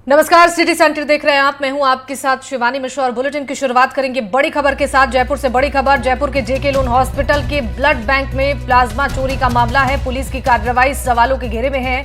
नमस्कार, city centre देख रहे हैं आप। मैं हूं आपके साथ शिवानी मिश्रा और बुलेटिन की शुरुआत करेंगे बड़ी खबर के साथ। जयपुर से बड़ी खबर। जयपुर के जेके लोन हॉस्पिटल के ब्लड बैंक में प्लाज्मा चोरी का मामला है। पुलिस की कार्रवाई सवालों के घेरे में है।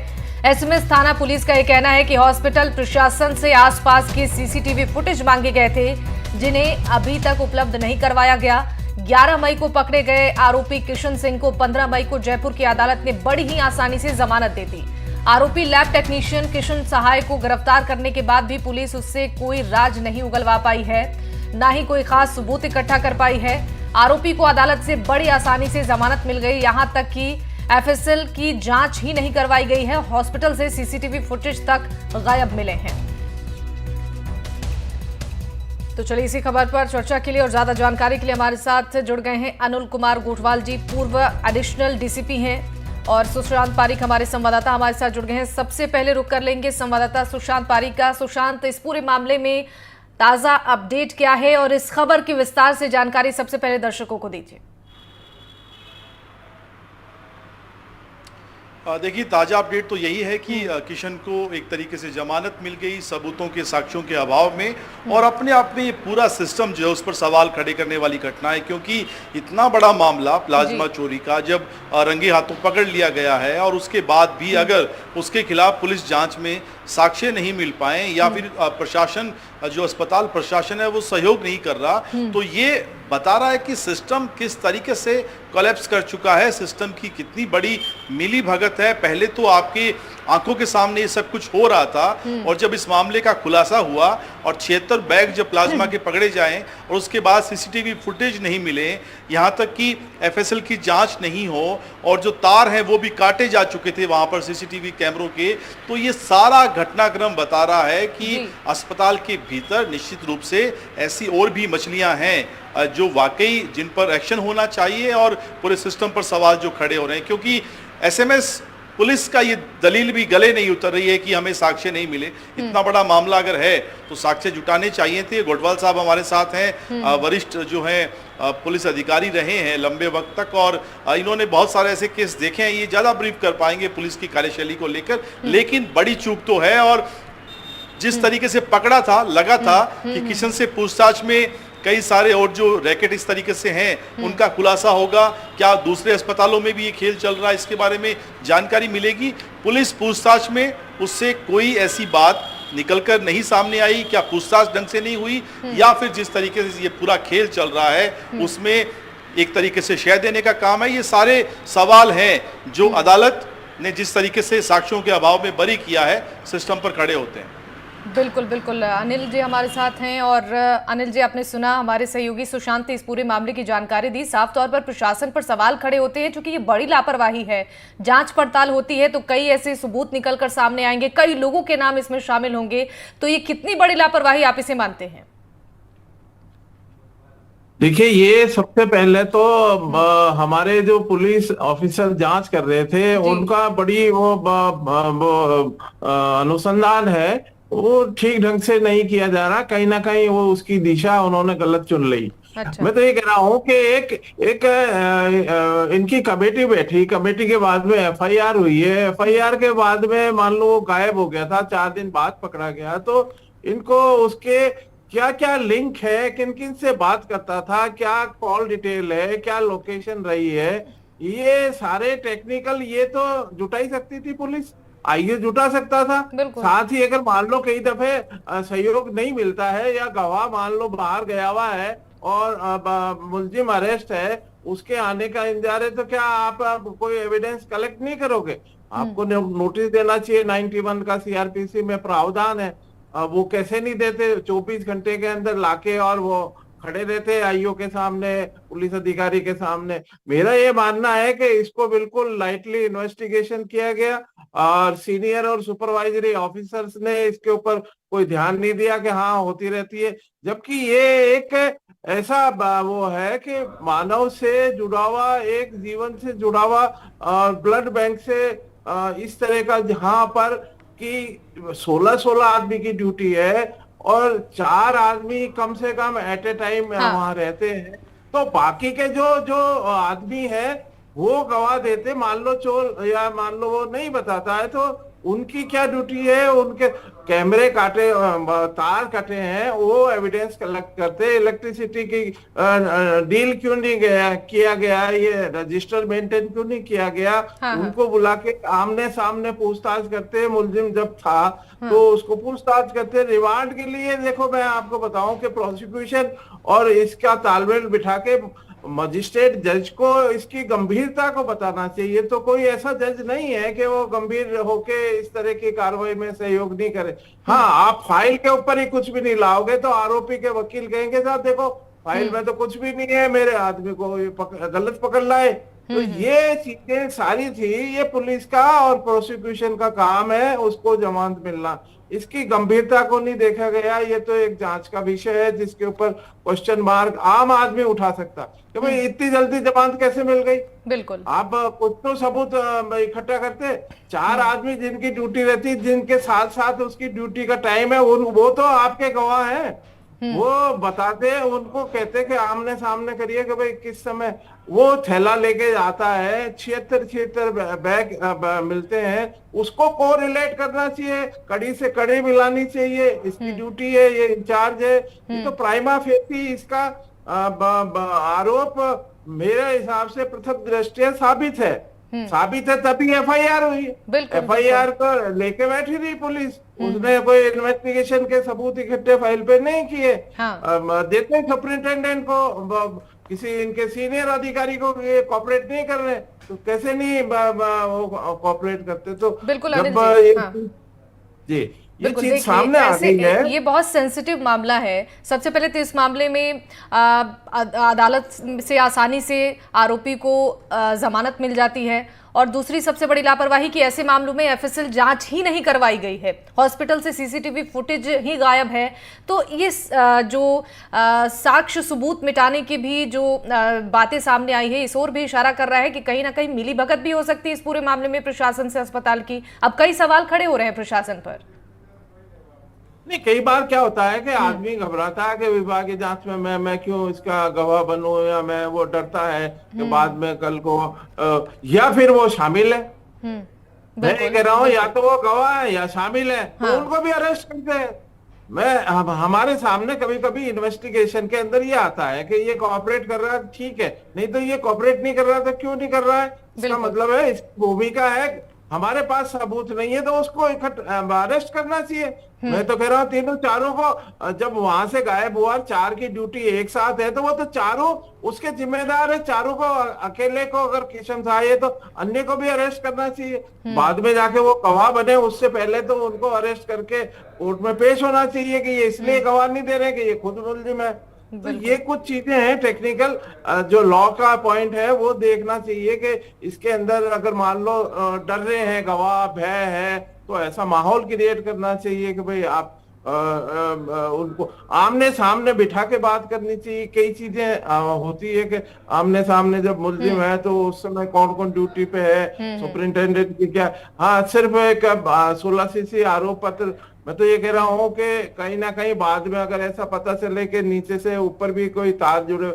एसएमएस थाना पुलिस का यह कहना है कि हॉस्पिटल प्रशासन से आसपास के सीसीटीवी फुटेज मांगे गए थे, जिन्हें अभी तक उपलब्ध नहीं करवाया गया। 11 मई को पकड़े गए आरोपी किशन सिंह को 15 मई को जयपुर की अदालत ने बड़ी ही आसानी से जमानत दे दी। आरोपी लैब टेक्नीशियन किशन सहाय को गिरफ्तार करने के बाद भी पुलिस उससे कोई राज नहीं उगलवा पाई है, ना ही कोई खास सबूत इकट्ठा कर पाई है। आरोपी को अदालत से बड़ी आसानी से जमानत मिल गई। यहां तक कि एफएसएल की जांच ही नहीं करवाई गई है। हॉस्पिटल से सीसीटीवी फुटेज तक गायब मिले हैं। तो चलिए इसी खबर पर चर्चा के लिए और ज्यादा जानकारी के लिए हमारे साथ जुड़ गए हैं अनुल कुमार गोठवाल जी, पूर्व एडिशनल डीसीपी हैं, और सुशांत पारिक हमारे संवाददाता हमारे साथ जुड़ गए हैं। सबसे पहले रुक कर लेंगे संवाददाता सुशांत पारिक का। सुशांत, इस पूरे मामले में ताजा अपडेट क्या है और इस खबर की विस्तार से जानकारी सबसे पहले दर्शकों को दीजिए। देखिए, ताज़ा अपडेट तो यही है कि किशन को एक तरीके से जमानत मिल गई सबूतों के, साक्ष्यों के अभाव में, और अपने आप में ये पूरा सिस्टम जो है उस पर सवाल खड़े करने वाली घटना है, क्योंकि इतना बड़ा मामला प्लाज्मा चोरी का जब रंगे हाथों पकड़ लिया गया है और उसके बाद भी अगर उसके खिलाफ पुलिस जांच में साक्ष्य नहीं मिल पाए या फिर प्रशासन, जो अस्पताल प्रशासन है वो सहयोग नहीं कर रहा, तो ये बता रहा है कि सिस्टम किस तरीके से कोलैप्स कर चुका है, सिस्टम की कितनी बड़ी मिली भगत है। पहले तो आपकी आंखों के सामने ये सब कुछ हो रहा था, और जब इस मामले का खुलासा हुआ और 76 बैग जब प्लाज्मा के पकड़े जाएं और उसके बाद सीसीटीवी फुटेज नहीं मिले, यहाँ तक कि एफएसएल की जांच नहीं हो और जो तार हैं वो भी काटे जा चुके थे वहां पर सीसीटीवी कैमरों के, तो ये सारा घटनाक्रम बता रहा है कि अस्पताल के भीतर निश्चित रूप से ऐसी और भी मछलियां हैं जो वाकई जिन पर एक्शन होना चाहिए, और पूरे सिस्टम पर सवाल जो खड़े हो रहे हैं, क्योंकि एसएमएस पुलिस का ये दलील भी गले नहीं उतर रही है कि हमें साक्ष्य नहीं मिले। इतना बड़ा मामला अगर है तो साक्ष्य जुटाने चाहिए थे। गोठवाल साहब हमारे साथ हैं, वरिष्ठ जो हैं पुलिस अधिकारी रहे हैं लंबे वक्त तक, और इन्होंने बहुत सारे ऐसे केस देखे हैं। ये ज्यादा ब्रीफ कर पाएंगे पुलिस की कार्यशैली को लेकर, लेकिन बड़ी चूक तो है। और जिस तरीके से पकड़ा था, लगा था कि किशन से पूछताछ में कई सारे और जो रैकेट इस तरीके से हैं उनका खुलासा होगा। क्या दूसरे अस्पतालों में भी ये खेल चल रहा है, इसके बारे में जानकारी मिलेगी। पुलिस पूछताछ में उससे कोई ऐसी बात निकलकर नहीं सामने आई, क्या पूछताछ ढंग से नहीं हुई, या फिर जिस तरीके से ये पूरा खेल चल रहा है उसमें एक तरीके से शय देने का काम है। ये सारे सवाल हैं जो अदालत ने जिस तरीके से साक्ष्यों के अभाव में बरी किया है, सिस्टम पर खड़े होते हैं। बिल्कुल बिल्कुल। अनिल जी हमारे साथ हैं, और अनिल जी, आपने सुना हमारे सहयोगी सुशांत ने इस पूरे मामले की जानकारी दी। साफ तौर पर प्रशासन पर सवाल खड़े होते हैं, क्योंकि ये बड़ी लापरवाही है। जांच पड़ताल होती है तो कई ऐसे सबूत निकलकर सामने आएंगे, कई लोगों के नाम इसमें शामिल होंगे, तो ये कितनी बड़ी लापरवाही आप इसे मानते हैं? देखिए, ये सबसे पहले तो हमारे जो पुलिस ऑफिसर जांच कर रहे थे उनका बड़ी वो अनुसंधान है, वो ठीक ढंग से नहीं किया जा रहा। कहीं ना कहीं वो उसकी दिशा उन्होंने गलत चुन ली। अच्छा। मैं तो ये कह रहा हूँ कि एक इनकी कमेटी बैठी, कमेटी के बाद में एफआईआर हुई है। एफआईआर के बाद में मान लो वो गायब हो गया था, 4 दिन बाद पकड़ा गया, तो इनको उसके क्या क्या लिंक है, किन किन से बात करता था, क्या कॉल डिटेल है, क्या लोकेशन रही है, ये सारे टेक्निकल ये तो जुटा ही सकती थी पुलिस, आईए जुटा सकता था। साथ ही अगर मान लो कई दफे सहयोग नहीं मिलता है या गवाह मान लो बाहर गया हुआ है और मुलजिम अरेस्ट है, उसके आने का इंतजार है, तो क्या आप कोई एविडेंस कलेक्ट नहीं करोगे? आपको नोटिस देना चाहिए। 91 का सीआरपीसी में प्रावधान है, वो कैसे नहीं देते? 24 घंटे के अंदर लाके और वो खड़े रहते आईओ के सामने, पुलिस अधिकारी के सामने। मेरा ये मानना है कि इसको बिल्कुल लाइटली इन्वेस्टिगेशन किया गया और सीनियर और सुपरवाइजरी ऑफिसर्स ने इसके ऊपर कोई ध्यान नहीं दिया कि हाँ होती रहती है। जबकि ये एक ऐसा वो है कि मानव से जुड़ा हुआ, एक जीवन से जुड़ा हुआ ब्लड बैंक से इस तरह का, जहां पर कि 16-16 आदमी की ड्यूटी है और 4 आदमी कम से कम एट ए टाइम वहां रहते हैं, तो बाकी के जो जो आदमी है वो गवाह देते, मान लो चोर या मान लो वो नहीं बताता है, तो उनकी क्या ड्यूटी है? उनके कैमरे काटे, तार कटे हैं, वो एविडेंस कलेक्ट करते। इलेक्ट्रिसिटी की डील क्यों नहीं किया गया? ये रजिस्टर मेंटेन क्यों नहीं किया गया? हाँ, हाँ। उनको बुला के आमने सामने पूछताछ करते। मुलजिम जब था तो उसको पूछताछ करते। रिमांड के लिए देखो, मैं आपको बताऊं कि प्रोसिक्यूशन और इसका तालमेल बिठा के मजिस्ट्रेट जज को इसकी गंभीरता को बताना चाहिए। तो कोई ऐसा जज नहीं है कि वो गंभीर होके इस तरह की कार्रवाई में सहयोग नहीं करे। हाँ, आप फाइल के ऊपर ही कुछ भी नहीं लाओगे तो आरोपी के वकील कहेंगे साहब देखो फाइल में तो कुछ भी नहीं है, मेरे आदमी को ये गलत पकड़ लाए। तो ये चीजें सारी थी, ये पुलिस का और प्रोसिक्यूशन का काम है उसको जमानत मिलना। इसकी गंभीरता को नहीं देखा गया। ये तो एक जांच का विषय है जिसके ऊपर क्वेश्चन मार्क आम आदमी उठा सकता कि भाई इतनी जल्दी जमानत कैसे मिल गई। बिल्कुल। आप कुछ तो सबूत इकट्ठा करते। 4 आदमी जिनकी ड्यूटी रहती, जिनके साथ साथ उसकी ड्यूटी का टाइम है, वो तो आपके गवाह हैं। वो बताते, उनको कहते कि आमने सामने करिए कि भाई किस समय वो थैला लेके आता है। 76 बैग मिलते हैं, उसको कोरिलेट करना चाहिए, कड़ी से कड़ी मिलानी चाहिए। इसकी ड्यूटी है, ये इंचार्ज है। ये तो प्राइमा फेसी इसका आरोप मेरे हिसाब से प्रथम दृष्टया साबित है। साबित है तभी एफआईआर हुई। एफआईआर को लेके बैठी रही पुलिस, उसने कोई इन्वेस्टिगेशन के सबूत इकट्ठे फाइल पे नहीं किए। देते सुपरिंटेंडेंट को, किसी इनके सीनियर अधिकारी को ये कॉपरेट नहीं कर रहे, तो कैसे नहीं कॉपरेट करते? तो बिल्कुल जी, ये बिल्कुल। चीज सामने आ गई है। ये बहुत सेंसिटिव मामला है। सबसे पहले तो इस मामले में अदालत से आसानी से आरोपी को जमानत मिल जाती है, और दूसरी सबसे बड़ी लापरवाही कि ऐसे मामलों में एफएसएल जांच ही नहीं करवाई गई है, हॉस्पिटल से सीसीटीवी फुटेज ही गायब है। तो ये जो साक्ष्य सबूत मिटाने की भी जो बातें सामने आई है, इस ओर भी इशारा कर रहा है कि कहीं ना कहीं मिलीभगत भी हो सकती है इस पूरे मामले में प्रशासन से अस्पताल की। अब कई सवाल खड़े हो रहे हैं प्रशासन पर। नहीं, कई बार क्या होता है कि आदमी घबराता है कि विभागीय जांच में मैं क्यों इसका गवाह बनूं, या मैं वो डरता है कि बाद में कल को या फिर वो शामिल है। मैं कह रहा हूँ या तो वो गवाह है या शामिल है, तो उनको भी अरेस्ट करते हैं। हमारे सामने कभी कभी इन्वेस्टिगेशन के अंदर ये आता है कि ये कोऑपरेट कर रहा है, ठीक है, नहीं तो ये कोऑपरेट नहीं कर रहा तो क्यों नहीं कर रहा है? इसका मतलब है इस भूमिका है, हमारे पास सबूत नहीं है तो उसको अरेस्ट करना चाहिए। मैं तो कह रहा हूँ तीनों चारों को, जब वहां से गायब हुआ, 4 की ड्यूटी एक साथ है, तो वो तो चारों उसके जिम्मेदार है। चारों को, अकेले को अगर किशन था ये, तो अन्य को भी अरेस्ट करना चाहिए। बाद में जाके वो गवाह बने, उससे पहले तो उनको अरेस्ट करके कोर्ट में पेश होना चाहिए कि ये इसलिए गवाह नहीं दे रहे कि ये खुद मुलजिम है। तो ये कुछ चीजें हैं टेक्निकल, जो लॉ का पॉइंट है वो देखना चाहिए कि इसके अंदर अगर मान लो डर रहे हैं गवाह, भय है, तो ऐसा माहौल क्रिएट करना चाहिए कि भाई आप उनको आमने सामने बिठा के बात करनी चाहिए। कई चीजें होती है कि आमने सामने जब मुलजिम है तो उस समय कौन कौन ड्यूटी पे है, सुपरिंटेंडेंट की क्या। हाँ, सिर्फ एक 16 सीसी आरोप पत्र, मैं तो ये कह रहा हूँ कि कहीं ना कहीं बाद में अगर ऐसा पता चले कि नीचे से ऊपर भी कोई तार जुड़े।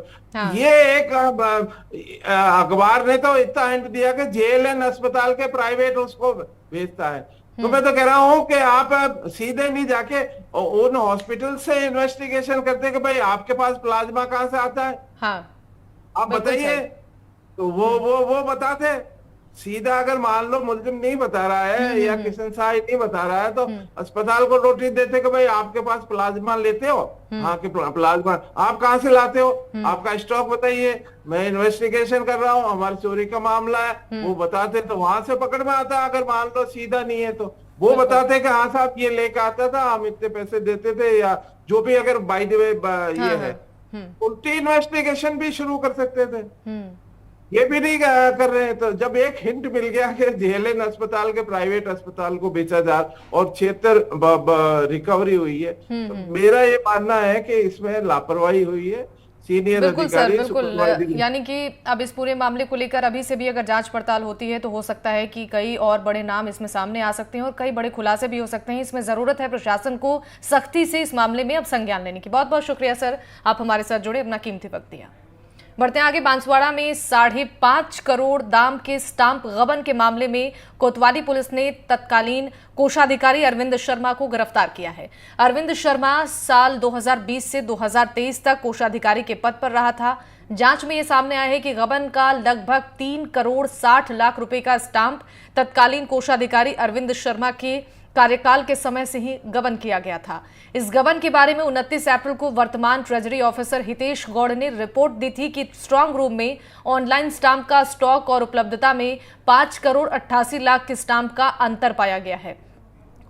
ये एक अखबार ने तो इतना हिंट दिया कि जेएलएन अस्पताल के प्राइवेट उसको भेजता है। तो मैं तो कह रहा हूँ कि आप सीधे नहीं जाके उन हॉस्पिटल से इन्वेस्टिगेशन करते कि भाई आपके पास प्लाज्मा कहाँ से आता है, आप बताइए। तो वो बताते सीधा। अगर मान लो मुलजिम नहीं बता रहा है या किशन साहब नहीं बता रहा है, तो अस्पताल को नोटिस देते कि भाई आपके पास प्लाज्मा लेते हो, हाँ कि प्लाज्मा आप कहाँ से लाते हो, आपका स्टॉक बताइए, मैं इन्वेस्टिगेशन कर रहा हूँ, हमारी चोरी का मामला है। वो बताते तो वहां से पकड़ में आता। अगर मान लो सीधा नहीं है तो वो बताते कि हाँ साहब ये लेके आता था, हम इतने पैसे देते थे, या जो भी अगर बाय द वे ये है, उल्टी इन्वेस्टिगेशन भी शुरू कर सकते थे। ये भी नहीं कर रहे हैं। तो जब एक हिंट मिल गया कि जेएलएन अस्पताल के प्राइवेट अस्पताल को बेचा जा और 76 रिकवरी हुई है, तो मेरा ये मानना है कि इसमें लापरवाही हुई है सीनियर अधिकारी। बिल्कुल, यानी कि अब इस पूरे मामले को लेकर अभी से भी अगर जांच पड़ताल होती है तो हो सकता है कि कई और बड़े नाम इसमें सामने आ सकते हैं और कई बड़े खुलासे भी हो सकते हैं। इसमें जरूरत है प्रशासन को सख्ती से इस मामले में अब संज्ञान लेने की। बहुत बहुत शुक्रिया सर, आप हमारे साथ जुड़े, अपना कीमती वक्त दिया। बढ़ते हैं आगे। बांसवाड़ा में 5.5 करोड़ दाम के स्टाम्प गबन के मामले में कोतवाली पुलिस ने तत्कालीन कोषाधिकारी अरविंद शर्मा को गिरफ्तार किया है। अरविंद शर्मा साल 2020 से 2023 तक कोषाधिकारी के पद पर रहा था। जांच में यह सामने आया है कि गबन का लगभग 3 करोड़ 60 लाख रुपए का स्टाम्प तत्कालीन कोषाधिकारी अरविंद शर्मा के कार्यकाल के समय से ही गबन किया गया था। इस गबन के बारे में 29 अप्रैल को वर्तमान ट्रेजरी ऑफिसर हितेश गौड़ ने रिपोर्ट दी थी कि स्ट्रांग रूम में ऑनलाइन स्टाम्प का स्टॉक और उपलब्धता में 5 करोड़ 88 लाख के स्टाम्प का अंतर पाया गया है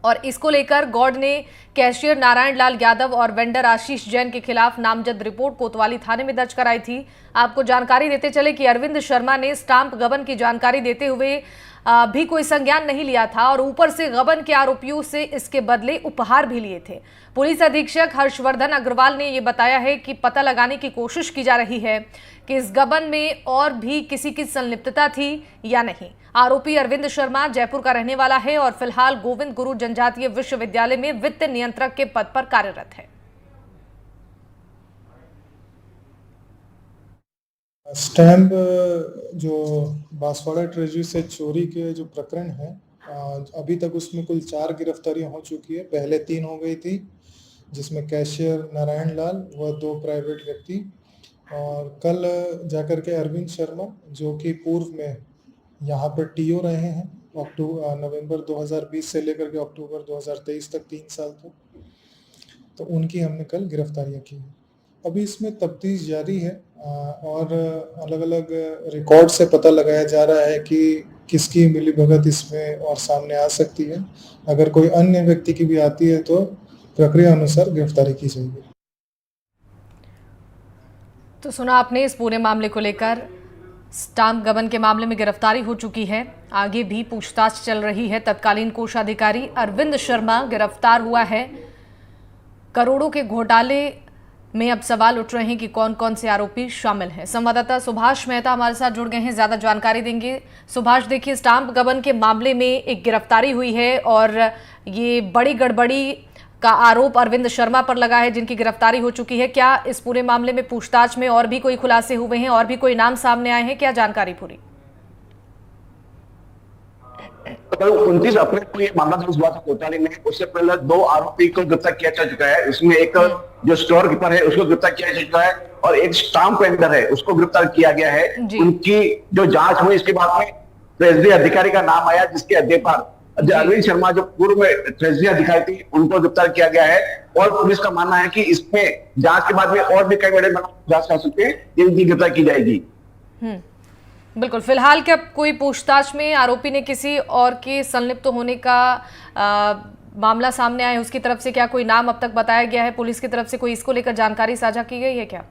और इसको लेकर गौड़ ने कैशियर नारायण लाल यादव और वेंडर आशीष जैन के खिलाफ नामजद रिपोर्ट कोतवाली थाने में दर्ज कराई थी। आपको जानकारी देते चले कि अरविंद शर्मा ने स्टाम्प गबन की जानकारी देते हुए भी कोई संज्ञान नहीं लिया था और ऊपर से गबन के आरोपियों से इसके बदले उपहार भी लिए थे। पुलिस अधीक्षक हर्षवर्धन अग्रवाल ने यह बताया है कि पता लगाने की कोशिश की जा रही है कि इस गबन में और भी किसी की संलिप्तता थी या नहीं। आरोपी अरविंद शर्मा जयपुर का रहने वाला है और फिलहाल गोविंद गुरु जनजातीय विश्वविद्यालय में वित्त नियंत्रक के पद पर कार्यरत है। स्टैम्प जो बांसवाड़ा ट्रेजरी से चोरी के जो प्रकरण है, अभी तक उसमें कुल 4 गिरफ्तारियां हो चुकी है। पहले 3 हो गई थी, जिसमें कैशियर नारायण लाल व 2 प्राइवेट व्यक्ति, और कल जाकर के अरविंद शर्मा जो कि पूर्व में यहाँ पर टीओ रहे हैं नवंबर 2020 से लेकर के अक्टूबर 2023 तक 3 साल तक, तो उनकी हमने कल गिरफ्तारियां की है। अभी इसमें तफ्तीश जारी है और अलग अलग रिकॉर्ड से पता लगाया जा रहा है कि किसकी मिलीभगत इसमें और सामने आ सकती है। अगर कोई अन्य व्यक्ति की भी आती है तो प्रक्रिया अनुसार गिरफ्तारी की जाएगी। तो सुना आपने इस पूरे मामले को लेकर। स्टाम्प गबन के मामले में गिरफ्तारी हो चुकी है, आगे भी पूछताछ चल रही है। तत्कालीन कोषाधिकारी अरविंद शर्मा गिरफ्तार हुआ है। करोड़ों के घोटाले में अब सवाल उठ रहे हैं कि कौन कौन से आरोपी शामिल हैं। संवाददाता सुभाष मेहता हमारे साथ जुड़ गए हैं, ज्यादा जानकारी देंगे। सुभाष, देखिए, स्टाम्प गबन के मामले में एक गिरफ्तारी हुई है और ये बड़ी गड़बड़ी का आरोप अरविंद शर्मा पर लगा है, जिनकी गिरफ्तारी हो चुकी है। क्या इस पूरे मामले में पूछताछ में और भी कोई खुलासे हुए हैं, और भी कोई नाम सामने आए हैं? क्या जानकारी पूरी? 29 अप्रैल को ये मामला दर्ज हुआ था कोतवाली में। उससे पहले 2 आरोपी को गिरफ्तार किया जा चुका है। इसमें एक जो स्टोर कीपर है उसको गिरफ्तार किया जा चुका है और एक स्टाम्प वेंडर है उसको गिरफ्तार किया गया है। उनकी जो जांच हुई इसके बाद में ट्रेजरी अधिकारी का नाम आया, जिसके अड्डे पर अरविंद शर्मा जो पूर्व में ट्रेजरी अधिकारी थी उनको गिरफ्तार किया गया है। और पुलिस का मानना है कि इसमें जांच के बाद में और भी कई बड़े जांच कर सकते हैं, जिनकी गिरफ्तार की जाएगी। बिल्कुल। फिलहाल क्या कोई पूछताछ में आरोपी ने किसी और के संलिप्त होने का मामला सामने आया है? उसकी तरफ से क्या कोई नाम अब तक बताया गया है? पुलिस की तरफ से कोई इसको लेकर जानकारी साझा की गई है क्या?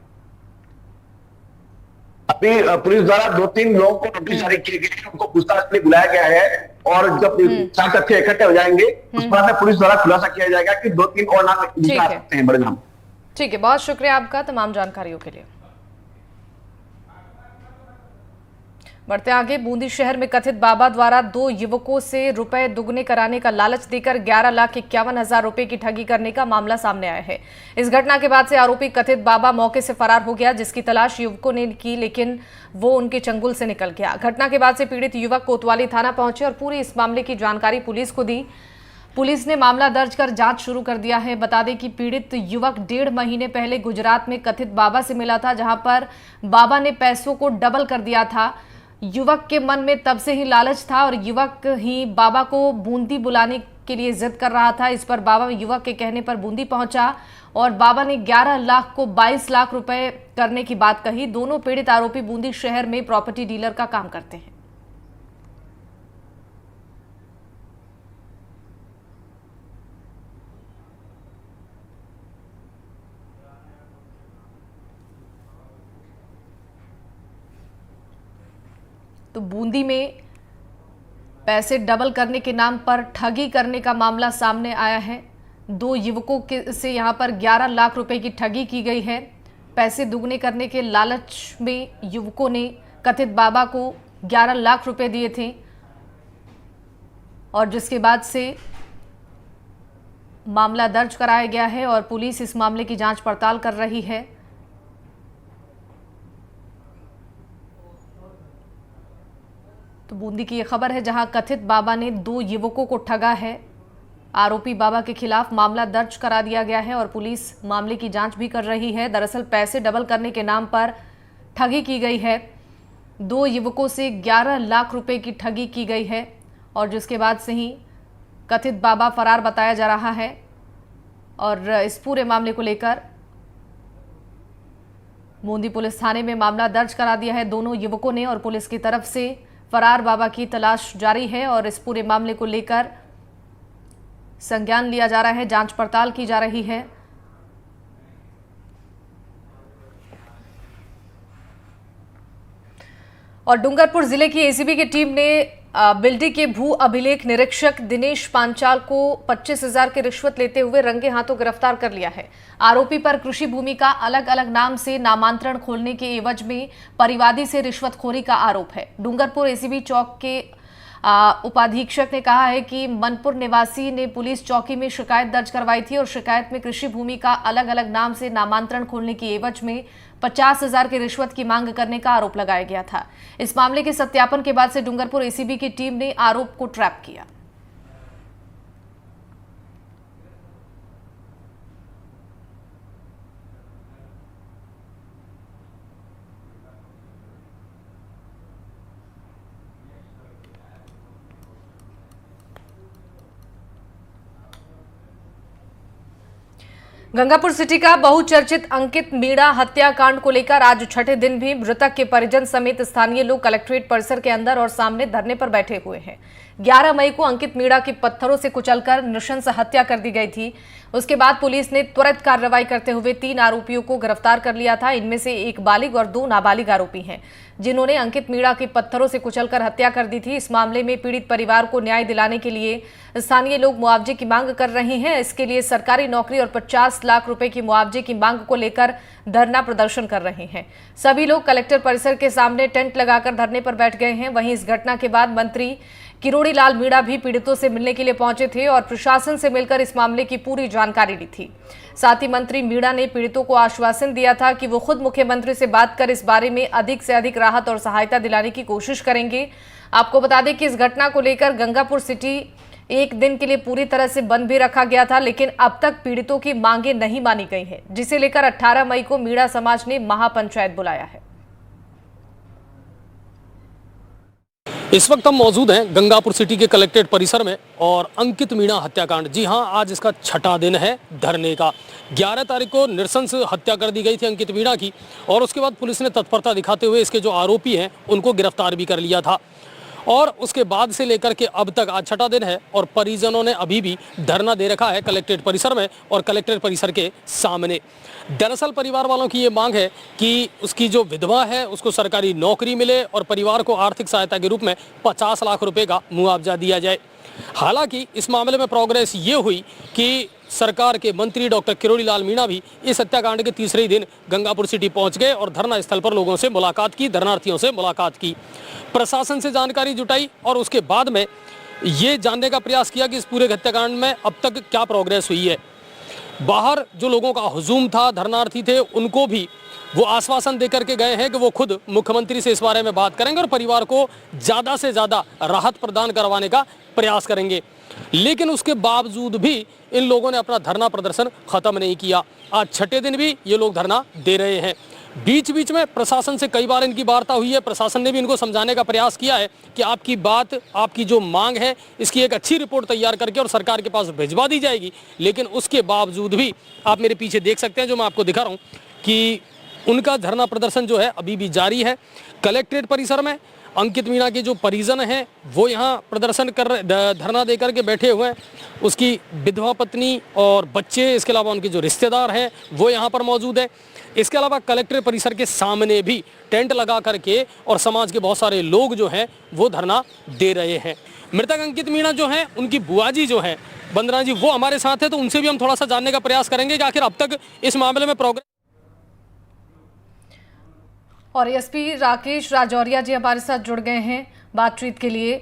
अभी पुलिस द्वारा 2-3 लोगों को नोटिस जारी किए गए हैं, उनको पूछताछ के लिए बुलाया गया है और जब 4 तथ्य इकट्ठे हो जाएंगे उस पर में पुलिस द्वारा खुलासा किया जाएगा कि 2-3 और नाम निकाल सकते हैं, बड़े नाम। ठीक है, बहुत शुक्रिया आपका तमाम जानकारियों के लिए। बढ़ते आगे। बूंदी शहर में कथित बाबा द्वारा 2 युवकों से रुपए दुगने कराने का लालच देकर 11,51,000 रुपए की ठगी करने का मामला सामने आया है। इस घटना के बाद से आरोपी कथित बाबा मौके से फरार हो गया, जिसकी तलाश युवकों ने की, लेकिन वो उनके चंगुल से निकल गया। घटना के बाद से पीड़ित युवक कोतवाली थाना पहुंचे और पूरी इस मामले की जानकारी पुलिस को दी। पुलिस ने मामला दर्ज कर जांच शुरू कर दिया है। बता दें कि पीड़ित युवक 1.5 महीने पहले गुजरात में कथित बाबा से मिला था, जहां पर बाबा ने पैसों को डबल कर दिया था। युवक के मन में तब से ही लालच था और युवक ही बाबा को बूंदी बुलाने के लिए जिद कर रहा था। इस पर बाबा युवक के कहने पर बूंदी पहुंचा और बाबा ने 11 लाख को 22 लाख रुपए करने की बात कही। दोनों पीड़ित आरोपी बूंदी शहर में प्रॉपर्टी डीलर का काम करते हैं। तो बूंदी में पैसे डबल करने के नाम पर ठगी करने का मामला सामने आया है। 2 युवकों के से यहां पर 11 लाख रुपए की ठगी की गई है। पैसे दुगने करने के लालच में युवकों ने कथित बाबा को 11 लाख रुपए दिए थे और जिसके बाद से मामला दर्ज कराया गया है और पुलिस इस मामले की जांच पड़ताल कर रही है। बूंदी की ये खबर है, जहां कथित बाबा ने 2 युवकों को ठगा है। आरोपी बाबा के खिलाफ मामला दर्ज करा दिया गया है और पुलिस मामले की जांच भी कर रही है। दरअसल पैसे डबल करने के नाम पर ठगी की गई है। 2 युवकों से 11 लाख रुपए की ठगी की गई है और जिसके बाद से ही कथित बाबा फरार बताया जा रहा है। और इस पूरे मामले को लेकर बूंदी पुलिस थाने में मामला दर्ज करा दिया है दोनों युवकों ने और पुलिस की तरफ से फरार बाबा की तलाश जारी है और इस पूरे मामले को लेकर संज्ञान लिया जा रहा है, जांच पड़ताल की जा रही है। और डूंगरपुर जिले की एसीबी की टीम ने बिल्डी के भू अभिलेख निरीक्षक दिनेश पांचाल को 25,000 की रिश्वत लेते हुए रंगे हाथों गिरफ्तार कर लिया है। आरोपी पर कृषि भूमि का अलग अलग नाम से नामांतरण खोलने के एवज में परिवादी से रिश्वतखोरी का आरोप है। डूंगरपुर एसीबी चौक के उपाधीक्षक ने कहा है कि मनपुर निवासी ने पुलिस चौकी में शिकायत दर्ज करवाई थी और शिकायत में कृषि भूमि का अलग अलग नाम से नामांतरण खोलने की एवज में 50,000 की रिश्वत की मांग करने का आरोप लगाया गया था। इस मामले के सत्यापन के बाद से डूंगरपुर एसीबी की टीम ने आरोप को ट्रैप किया। गंगापुर सिटी का बहुचर्चित अंकित मीणा हत्याकांड को लेकर आज छठे दिन भी मृतक के परिजन समेत स्थानीय लोग कलेक्ट्रेट परिसर के अंदर और सामने धरने पर बैठे हुए हैं। 11 मई को अंकित मीणा की पत्थरों से कुचलकर नृशंस हत्या कर दी गई थी। उसके बाद पुलिस ने त्वरित कार्रवाई करते हुए 3 आरोपियों को गिरफ्तार कर लिया था। इनमें से 1 बालिग और 2 नाबालिग आरोपी हैं, जिन्होंने अंकित मीणा की पत्थरों से कुचलकर हत्या कर दी थी। इस मामले में पीड़ित परिवार को न्याय दिलाने के लिए स्थानीय लोग मुआवजे की मांग कर रहे हैं। इसके लिए सरकारी नौकरी और 50 लाख रुपए की मुआवजे की मांग को लेकर धरना प्रदर्शन कर रहे हैं। सभी लोग कलेक्टर परिसर के सामने टेंट लगाकर धरने पर बैठ गए हैं। वहीं इस घटना के बाद मंत्री किरोड़ी लाल मीणा भी पीड़ितों से मिलने के लिए पहुंचे थे और प्रशासन से मिलकर इस मामले की पूरी जानकारी ली थी। साथ ही मंत्री मीणा ने पीड़ितों को आश्वासन दिया था कि वो खुद मुख्यमंत्री से बात कर इस बारे में अधिक से अधिक राहत और सहायता दिलाने की कोशिश करेंगे। आपको बता दें कि इस घटना को लेकर गंगापुर सिटी 1 दिन के लिए पूरी तरह से बंद भी रखा गया था, लेकिन अब तक पीड़ितों की मांगे नहीं मानी गई हैं, जिसे लेकर 18 मई को मीणा समाज ने महापंचायत बुलाया है। इस वक्त हम मौजूद हैं गंगापुर सिटी के कलेक्ट्रेट परिसर में और अंकित मीणा हत्याकांड, जी हां, आज इसका छठा दिन है धरने का। 11 तारीख को नृशंस हत्या कर दी गई थी अंकित मीणा की और उसके बाद पुलिस ने तत्परता दिखाते हुए इसके जो आरोपी हैं उनको गिरफ्तार भी कर लिया था। और उसके बाद से लेकर के अब तक आज छठा दिन है और परिजनों ने अभी भी धरना दे रखा है कलेक्ट्रेट परिसर में और कलेक्ट्रेट परिसर के सामने। दरअसल परिवार वालों की ये मांग है कि उसकी जो विधवा है उसको सरकारी नौकरी मिले और परिवार को आर्थिक सहायता के रूप में 50 लाख रुपए का मुआवजा दिया जाए। हालांकि इस मामले में प्रोग्रेस ये हुई कि सरकार के मंत्री डॉक्टर किरोड़ी लाल मीणा भी इस हत्याकांड के तीसरे दिन गंगापुर सिटी पहुंच गए और धरना स्थल पर लोगों से मुलाकात की, धरनार्थियों से मुलाकात की, प्रशासन से जानकारी जुटाई और उसके बाद में ये जानने का प्रयास किया कि इस पूरे हत्याकांड में अब तक क्या प्रोग्रेस हुई है। बाहर जो लोगों का हुजूम था, धरनार्थी थे, उनको भी वो आश्वासन देकर के गए हैं कि वो खुद मुख्यमंत्री से इस बारे में बात करेंगे और परिवार को ज़्यादा से ज़्यादा राहत प्रदान करवाने का प्रयास करेंगे। लेकिन उसके बावजूद भी इन लोगों ने अपना धरना प्रदर्शन खत्म नहीं किया। आज छठे दिन भी ये लोग धरना दे रहे हैं। बीच बीच में प्रशासन से कई बार इनकी वार्ता हुई है, प्रशासन ने भी इनको समझाने का प्रयास किया है कि आपकी बात, आपकी जो मांग है, इसकी एक अच्छी रिपोर्ट तैयार करके और सरकार के पास भिजवा दी जाएगी। लेकिन उसके बावजूद भी आप मेरे पीछे देख सकते हैं, जो मैं आपको दिखा रहा हूँ, कि उनका धरना प्रदर्शन जो है अभी भी जारी है। कलेक्ट्रेट परिसर में अंकित मीणा के जो परिजन हैं वो यहाँ प्रदर्शन कर रहे, धरना देकर के बैठे हुए हैं। उसकी विधवा पत्नी और बच्चे, इसके अलावा उनके जो रिश्तेदार हैं वो यहाँ पर मौजूद है। इसके अलावा कलेक्ट्रेट परिसर के सामने भी टेंट लगा करके और समाज के बहुत सारे लोग जो हैं वो धरना दे रहे हैं। मृतक अंकित मीणा जो हैं, उनकी बुआ जी जो हैं वंदना जी, वो हमारे साथ है, तो उनसे भी हम थोड़ा सा जानने का प्रयास करेंगे कि आखिर अब तक इस मामले में प्रोग्रेस। और एसपी राकेश राजौरिया जी हमारे साथ जुड़ गए हैं बातचीत के लिए।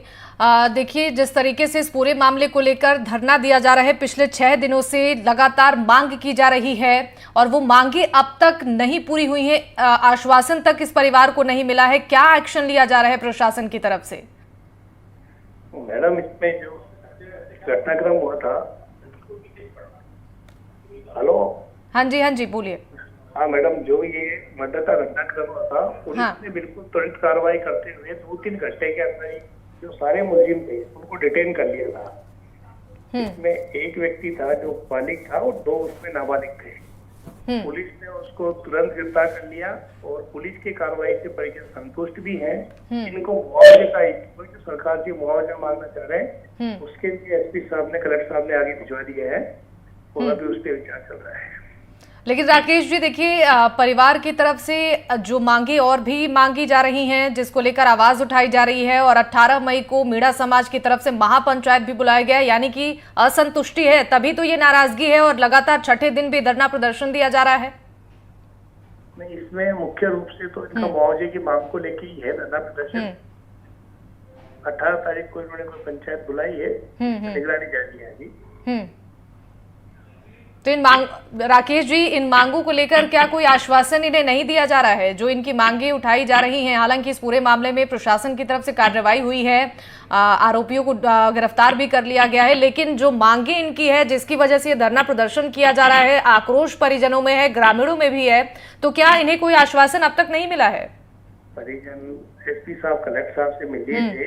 देखिए, जिस तरीके से इस पूरे मामले को लेकर धरना दिया जा रहा है, पिछले 6 दिनों से लगातार मांग की जा रही है और वो मांगे अब तक नहीं पूरी हुई हैं, आश्वासन तक इस परिवार को नहीं मिला है। क्या एक्शन लिया जा रहा है प्रशासन की तरफ से? मैडम इसमें जो घटनाक्रम हुआ था, हेलो, हाँ जी बोलिए। हाँ मैडम, जो ये मर्डर का घटनाक्रम हुआ था, पुलिस हाँ। ने बिल्कुल त्वरित कार्रवाई करते हुए 2-3 घंटे के अंदर ही जो सारे मुलजिम थे उनको डिटेन कर लिया था। इसमें एक व्यक्ति था जो बालिग था और 2 उसमें नाबालिग थे। पुलिस ने उसको तुरंत गिरफ्तार कर लिया और पुलिस की कार्रवाई से परिजन संतुष्ट भी हैं। इनको मुआवजे का जो सरकार से मुआवजा मांगना चाह रहे हैं, उसके लिए एसपी साहब ने, कलेक्टर साहब ने आगे भिजवा दिया है और अभी उस पर विचार चल रहा है। लेकिन राकेश जी देखिए, परिवार की तरफ से जो मांगे और भी मांगी जा रही हैं, जिसको लेकर आवाज उठाई जा रही है, और 18 मई को मीणा समाज की तरफ से महापंचायत भी बुलाया गया है, यानी कि असंतुष्टि है, तभी तो ये नाराजगी है और लगातार छठे दिन भी धरना प्रदर्शन दिया जा रहा है। नहीं, इसमें मुख्य रूप से तो इनका मुआवजे की मांग को लेकर ही है धरना प्रदर्शन। 18 तारीख को इन्होंने कोई पंचायत बुलाई है, निगरानी जारी है अभी। तो राकेश जी, इन मांगों को लेकर क्या कोई आश्वासन इन्हें नहीं दिया जा रहा है? जो इनकी मांगे उठाई जा रही हैं, हालांकि इस पूरे मामले में प्रशासन की तरफ से कार्रवाई हुई है, आरोपियों को गिरफ्तार भी कर लिया गया है, लेकिन जो मांगे इनकी है, जिसकी वजह से ये धरना प्रदर्शन किया जा रहा है, आक्रोश परिजनों में है, ग्रामीणों में भी है, तो क्या इन्हें कोई आश्वासन अब तक नहीं मिला है? परिजन एसपी साहब, कलेक्टर साहब से मिले थे।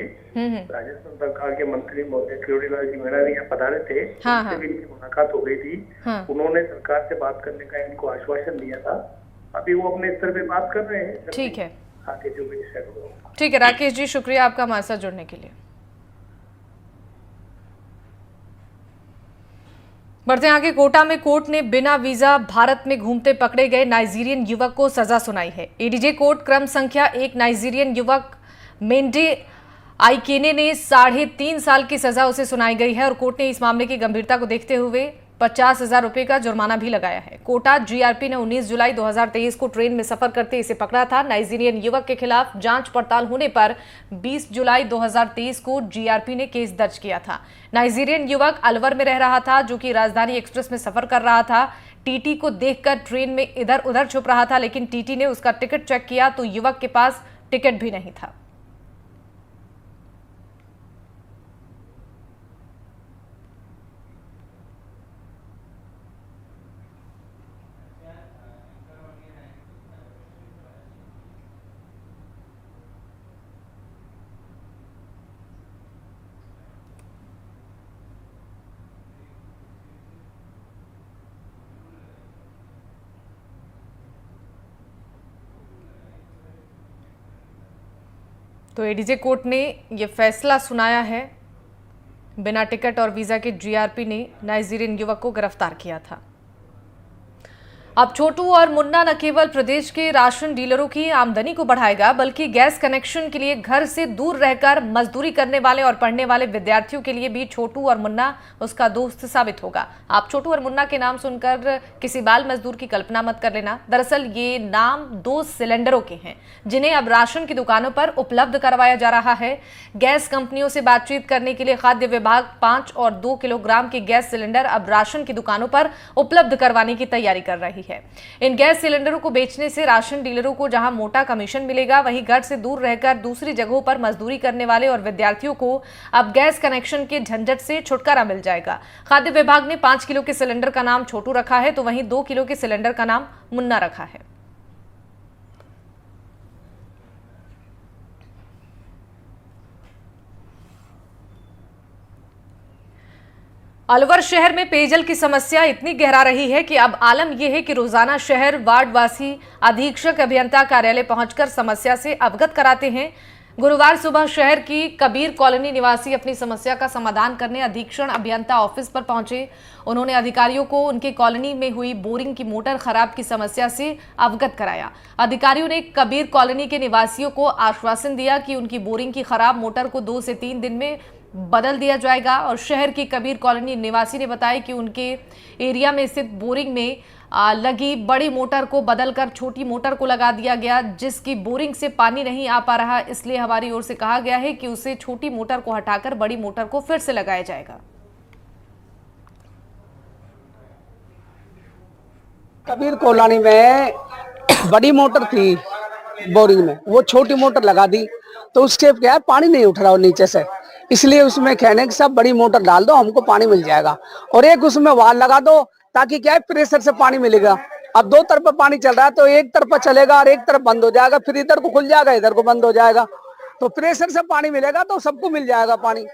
राजस्थान सरकार के मंत्री महोदय किरोड़ीलाल जी मीणा भी यहाँ पधारे थे, उनसे भी इनकी मुलाकात हो गई थी। उन्होंने सरकार से बात करने का इनको आश्वासन दिया था। अभी वो अपने स्तर पे बात कर रहे हैं। ठीक है, आगे जो भी डिसाइड होगा। ठीक है राकेश जी, शुक्रिया आपका हमारे साथ जुड़ने के लिए। बढ़ते आगे, कोटा में कोर्ट ने बिना वीजा भारत में घूमते पकड़े गए नाइजीरियन युवक को सजा सुनाई है। एडीजे कोर्ट क्रम संख्या 1 नाइजीरियन युवक मेंडे आइकेने ने 3.5 साल की सजा उसे सुनाई गई है और कोर्ट ने इस मामले की गंभीरता को देखते हुए 50,000 रुपए का जुर्माना भी लगाया है। कोटा जीआरपी ने 19 जुलाई 2023 को ट्रेन में सफर करते इसे पकड़ा था। नाइजीरियन युवक के खिलाफ जांच पड़ताल होने पर 20 जुलाई 2023 को जीआरपी ने केस दर्ज किया था। नाइजीरियन युवक अलवर में रह रहा था, जो कि राजधानी एक्सप्रेस में सफर कर रहा था। टीटी को देखकर ट्रेन में इधर उधर छुप रहा था, लेकिन टीटी ने उसका टिकट चेक किया तो युवक के पास टिकट भी नहीं था। तो एडीजे कोर्ट ने यह फैसला सुनाया है। बिना टिकट और वीजा के जीआरपी ने नाइजीरियन युवक को गिरफ्तार किया था। अब छोटू और मुन्ना न केवल प्रदेश के राशन डीलरों की आमदनी को बढ़ाएगा, बल्कि गैस कनेक्शन के लिए घर से दूर रहकर मजदूरी करने वाले और पढ़ने वाले विद्यार्थियों के लिए भी छोटू और मुन्ना उसका दोस्त साबित होगा। आप छोटू और मुन्ना के नाम सुनकर किसी बाल मजदूर की कल्पना मत कर लेना। दरअसल ये नाम 2 सिलेंडरों के हैं, जिन्हें अब राशन की दुकानों पर उपलब्ध करवाया जा रहा है। गैस कंपनियों से बातचीत करने के लिए खाद्य विभाग 5 और 2 किलोग्राम के गैस सिलेंडर अब राशन की दुकानों पर उपलब्ध करवाने की तैयारी कर रही है। इन गैस सिलेंडरों को बेचने से राशन डीलरों को जहां मोटा कमीशन मिलेगा, वहीं घर से दूर रहकर दूसरी जगहों पर मजदूरी करने वाले और विद्यार्थियों को अब गैस कनेक्शन के झंझट से छुटकारा मिल जाएगा। खाद्य विभाग ने 5 किलो के सिलेंडर का नाम छोटू रखा है, तो वहीं 2 किलो के सिलेंडर का नाम मुन्ना रखा है। अलवर शहर में पेयजल की समस्या इतनी गहरा रही है कि अब आलम यह है कि रोजाना शहर वार्डवासी अधीक्षक अभियंता कार्यालय पहुंचकर समस्या से अवगत कराते हैं। गुरुवार सुबह शहर की कबीर कॉलोनी निवासी अपनी समस्या का समाधान करने अधीक्षण अभियंता ऑफिस पर पहुंचे। उन्होंने अधिकारियों को उनके कॉलोनी में हुई बोरिंग की मोटर खराब की समस्या से अवगत कराया। अधिकारियों ने कबीर कॉलोनी के निवासियों को आश्वासन दिया कि उनकी बोरिंग की खराब मोटर को 2 से 3 दिन में बदल दिया जाएगा। और शहर की कबीर कॉलोनी निवासी ने बताया कि उनके एरिया में स्थित बोरिंग में लगी बड़ी मोटर को बदलकर छोटी मोटर को लगा दिया गया, जिसकी बोरिंग से पानी नहीं आ पा रहा। इसलिए हमारी ओर से कहा गया है कि उसे छोटी मोटर को हटाकर बड़ी मोटर को फिर से लगाया जाएगा। कबीर कॉलोनी में बड़ी मोटर थी बोरिंग में, वो छोटी मोटर लगा दी तो उससे क्या है, पानी नहीं उठ रहा नीचे से, इसलिए उसमें कहने कि सब बड़ी मोटर डाल दो, हमको पानी मिल जाएगा। और एक उसमें वाल लगा दो, ताकि क्या है प्रेशर से पानी मिलेगा। अब दो तरफ पानी चल रहा है तो एक तरफ चलेगा और एक तरफ बंद हो जाएगा, फिर इधर को खुल जाएगा, इधर को बंद हो जाएगा। तो प्रेशर से पानी मिलेगा तो सबको मिल जाएगा पानी।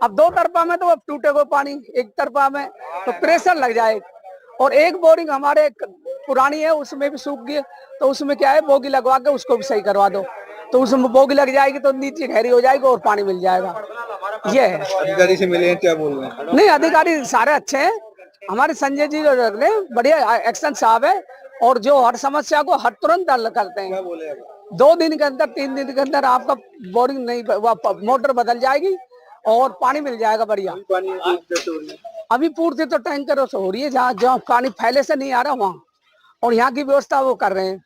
अब दो तरफा में तो अब टूटेगा पानी, एक तरफा में तो प्रेशर लग जाएगा। और एक बोरिंग हमारे पुरानी है, उसमें भी सूख गई, तो उसमें क्या है बोगी लगवा के उसको भी सही करवा दो, तो उसमें बोगी लग जाएगी तो नीचे गहरी हो जाएगी और पानी मिल जाएगा। ये है। अधिकारी से मिले हैं, क्या बोल रहे हैं? नहीं, अधिकारी सारे अच्छे हैं, हमारे संजय जी जो बढ़िया एक्शन साहब है, और जो हर समस्या को हर तुरंत हल करते हैं। 2 दिन के अंदर 3 दिन के अंदर आपका बोरिंग नहीं, मोटर बदल जाएगी और पानी मिल जाएगा बढ़िया। अभी पूर्ति तो टैंकरों से हो रही है, जहाँ पानी पहले से नहीं आ रहा वहाँ, और यहाँ की व्यवस्था वो कर रहे हैं।